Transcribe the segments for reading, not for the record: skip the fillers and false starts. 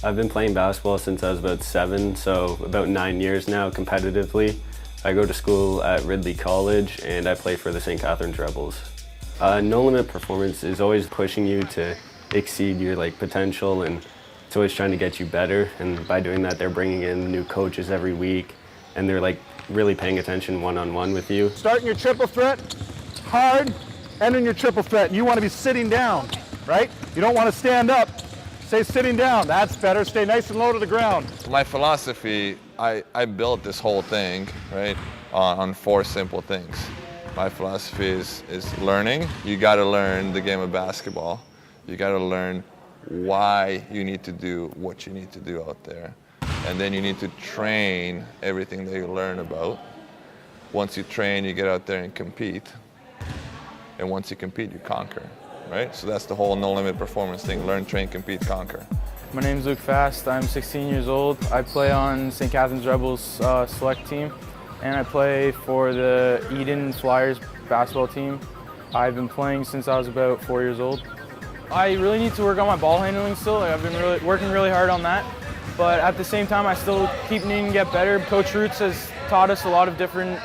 I've been playing basketball since I was about 7, so about 9 years now competitively. I go to school at Ridley College and I play for the St. Catharines Rebels. No Limit Performance is always pushing you to exceed your potential, and it's always trying to get you better, and by doing that they're bringing in new coaches every week and they're really paying attention one-on-one with you. Starting your triple threat hard, ending your triple threat. You want to be sitting down, right? You don't want to stand up. Stay sitting down. That's better. Stay nice and low to the ground. My philosophy, I built this whole thing, right, on 4 simple things. My philosophy is learning. You got to learn the game of basketball. You got to learn why you need to do what you need to do out there. And then you need to train everything that you learn about. Once you train, you get out there and compete. And once you compete, you conquer, right? So that's the whole No Limit Performance thing. Learn, train, compete, conquer. My name's Luke Fast. I'm 16 years old. I play on St. Catharines Rebels select team, and I play for the Eden Flyers basketball team. I've been playing since I was about 4 years old. I really need to work on my ball handling still. I've been working really hard on that, but at the same time, I still keep needing to get better. Coach Roots has taught us a lot of different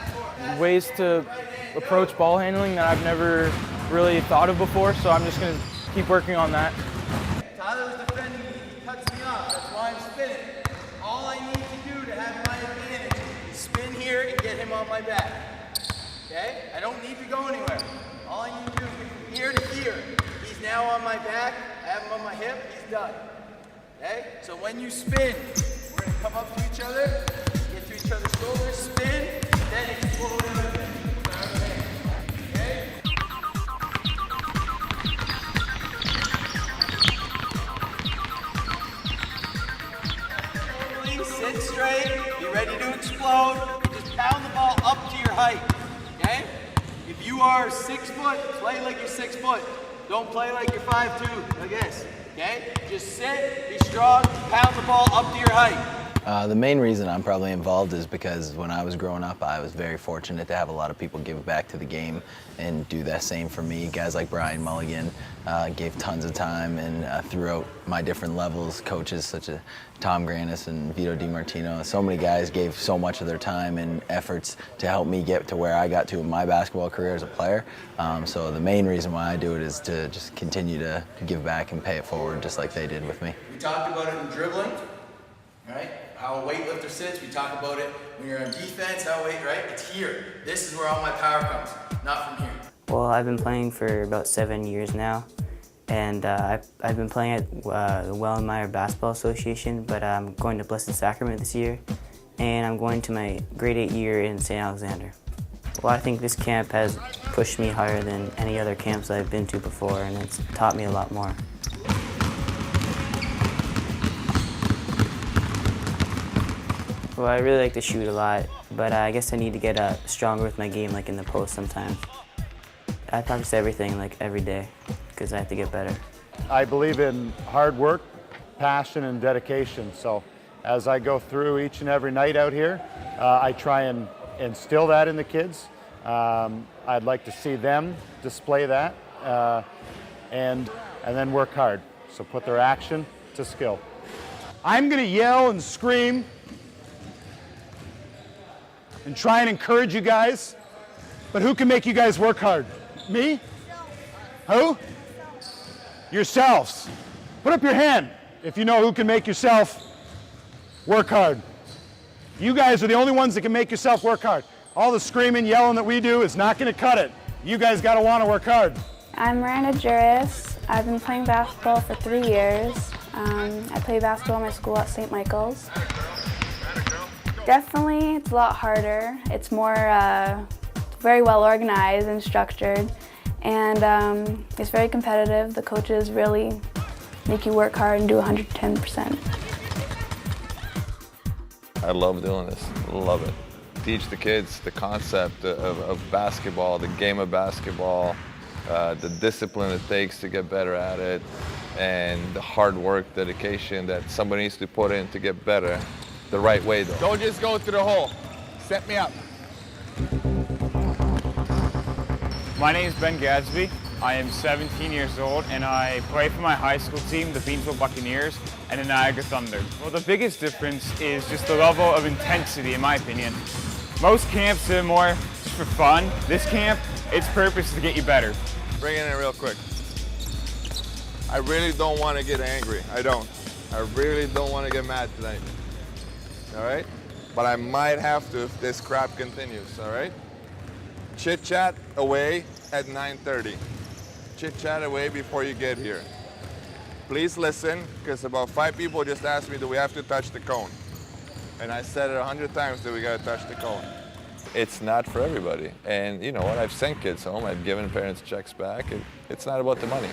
ways to approach ball handling that I've never really thought of before, so I'm just going to keep working on that. Tyler was defending me, he cuts me off, that's why I'm spinning. All I need to do to have my advantage is spin here and get him on my back. Okay? I don't need to go anywhere. All I need to do is get from here to here. He's now on my back, I have him on my hip, he's done. Okay? So when you spin, we're going to come up to each other, get to each other's shoulders, spin, then explode everything. Okay? Sit straight, be ready to explode, just pound the ball up to your height, okay? If you are 6 foot, play like you're 6 foot. Don't play like you're 5'2", like this, okay? Just sit, be strong, pound the ball up to your height. The main reason I'm probably involved is because when I was growing up, I was very fortunate to have a lot of people give back to the game and do that same for me. Guys like Brian Mulligan gave tons of time, and throughout my different levels, coaches such as Tom Granis and Vito DiMartino, so many guys gave so much of their time and efforts to help me get to where I got to in my basketball career as a player. So the main reason why I do it is to just continue to give back and pay it forward just like they did with me. We talked about it in dribbling, right? How a weightlifter sits, we talk about it when you're on defense, right? It's here. This is where all my power comes, not from here. Well, I've been playing for about 7 years now, and I've been playing at the Wellenmeyer Basketball Association, but I'm going to Blessed Sacrament this year, and I'm going to my grade 8 year in St. Alexander. Well, I think this camp has pushed me higher than any other camps I've been to before, and it's taught me a lot more. Well, I really like to shoot a lot, but I guess I need to get stronger with my game, like in the post sometimes. I practice everything, every day, because I have to get better. I believe in hard work, passion, and dedication. So as I go through each and every night out here, I try and instill that in the kids. I'd like to see them display that and then work hard. So put their action to skill. I'm going to yell and scream and try and encourage you guys, but who can make you guys work hard? Me? Who? Yourselves. Put up your hand if you know who can make yourself work hard. You guys are the only ones that can make yourself work hard. All the screaming, yelling that we do is not going to cut it. You guys got to want to work hard. I'm Miranda Juris. I've been playing basketball for 3 years. I play basketball at my school at St. Michael's. Definitely, it's a lot harder. It's more very well organized and structured, and it's very competitive. The coaches really make you work hard and do 110%. I love doing this, love it. Teach the kids the concept of basketball, the game of basketball, the discipline it takes to get better at it, and the hard work, dedication that somebody needs to put in to get better. The right way though. Don't just go through the hole. Set me up. My name is Ben Gadsby. I am 17 years old and I play for my high school team, the Beansville Buccaneers, and the Niagara Thunder. Well, the biggest difference is just the level of intensity, in my opinion. Most camps are more just for fun. This camp, its purpose is to get you better. Bring it in real quick. I really don't want to get angry. I don't. I really don't want to get mad tonight. All right? But I might have to if this crap continues, all right? Chit chat away at 9:30. Chit chat away before you get here. Please listen, because about 5 people just asked me, do we have to touch the cone? And I said it 100 times that we got to touch the cone. It's not for everybody. And you know what? I've sent kids home. I've given parents checks back. It's not about the money,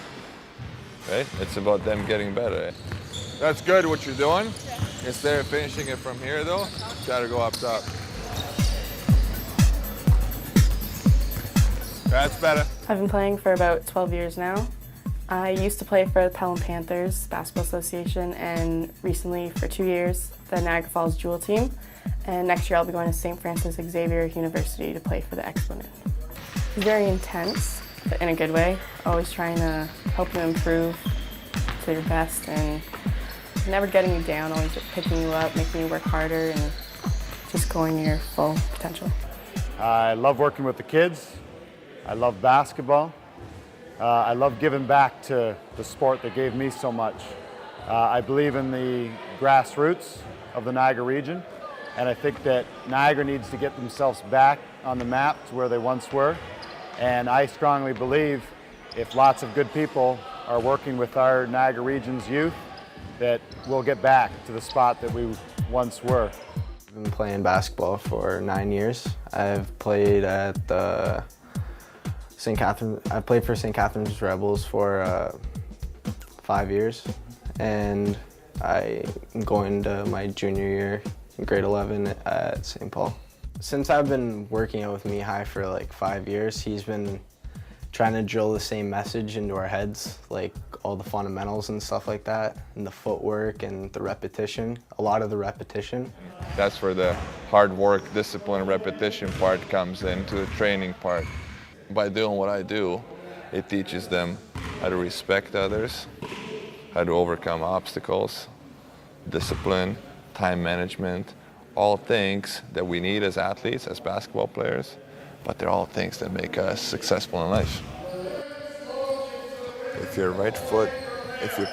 right? It's about them getting better. That's good what you're doing. Instead of finishing it from here, though, got to go up top. That's better. I've been playing for about 12 years now. I used to play for the Pelham Panthers Basketball Association and recently for 2 years the Niagara Falls Jewel team. And next year I'll be going to St. Francis Xavier University to play for the Exponent. It's very intense, but in a good way. Always trying to help you improve to your best and never getting you down, always picking you up, making you work harder and just going to your full potential. I love working with the kids. I love basketball. I love giving back to the sport that gave me so much. I believe in the grassroots of the Niagara region, and I think that Niagara needs to get themselves back on the map to where they once were. And I strongly believe if lots of good people are working with our Niagara region's youth, that we'll get back to the spot that we once were. I've been playing basketball for 9 years. I've played at the I played for St. Catherine's Rebels for 5 years, and I'm going to my junior year in grade 11 at St. Paul. Since I've been working out with Mihai for like 5 years, he's been trying to drill the same message into our heads, like all the fundamentals and stuff like that, and the footwork and the repetition, a lot of the repetition. That's where the hard work, discipline, repetition part comes into the training part. By doing what I do, it teaches them how to respect others, how to overcome obstacles, discipline, time management, all things that we need as athletes, as basketball players, but they're all things that make us successful in life. If you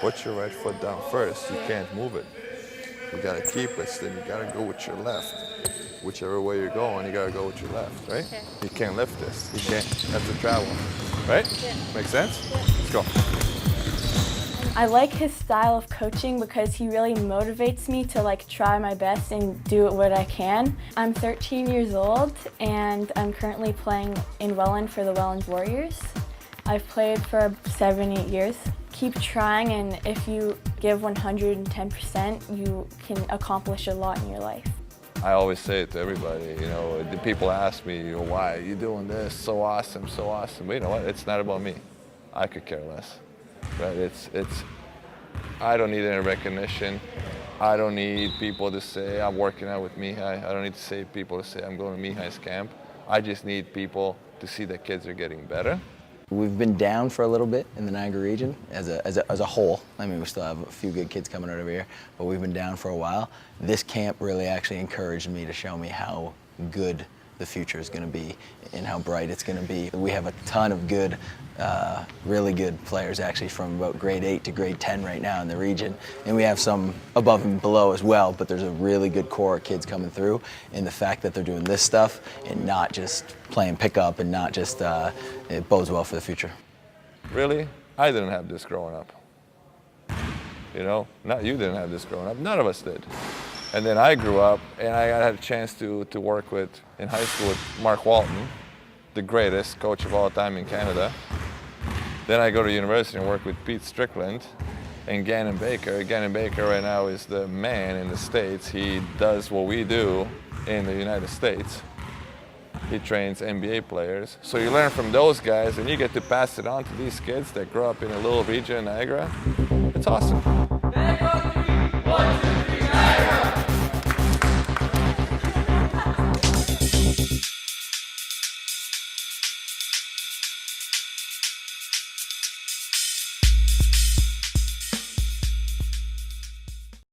put your right foot down first, you can't move it. You gotta keep it, then you gotta go with your left. Whichever way you're going, you gotta go with your left, right? Okay. You can't lift this. You can't have to travel, right? Yeah. Make sense? Yeah. Let's go. I like his style of coaching because he really motivates me to try my best and do what I can. I'm 13 years old and I'm currently playing in Welland for the Welland Warriors. I've played for 7-8 years. Keep trying, and if you give 110%, you can accomplish a lot in your life. I always say it to everybody, the people ask me, why are you doing this? So awesome, so awesome. But you know what? It's not about me. I could care less. Right? I don't need any recognition. I don't need people to say I'm working out with Mihai. I don't need people to say I'm going to Mihai's camp. I just need people to see that kids are getting better. We've been down for a little bit in the Niagara region as a whole. I mean, we still have a few good kids coming out over here, but we've been down for a while. This camp really actually encouraged me to show me how good the future is going to be and how bright it's going to be. We have a ton of good, really good players actually from about grade 8 to grade 10 right now in the region. And we have some above and below as well, but there's a really good core of kids coming through. And the fact that they're doing this stuff and not just playing pickup and not just, it bodes well for the future. Really? I didn't have this growing up. Not you didn't have this growing up. None of us did. And then I grew up and I had a chance to work in high school with Mark Walton, the greatest coach of all time in Canada. Then I go to university and work with Pete Strickland and Gannon Baker. Gannon Baker right now is the man in the States. He does what we do in the United States. He trains NBA players. So you learn from those guys and you get to pass it on to these kids that grow up in a little region in Niagara. It's awesome.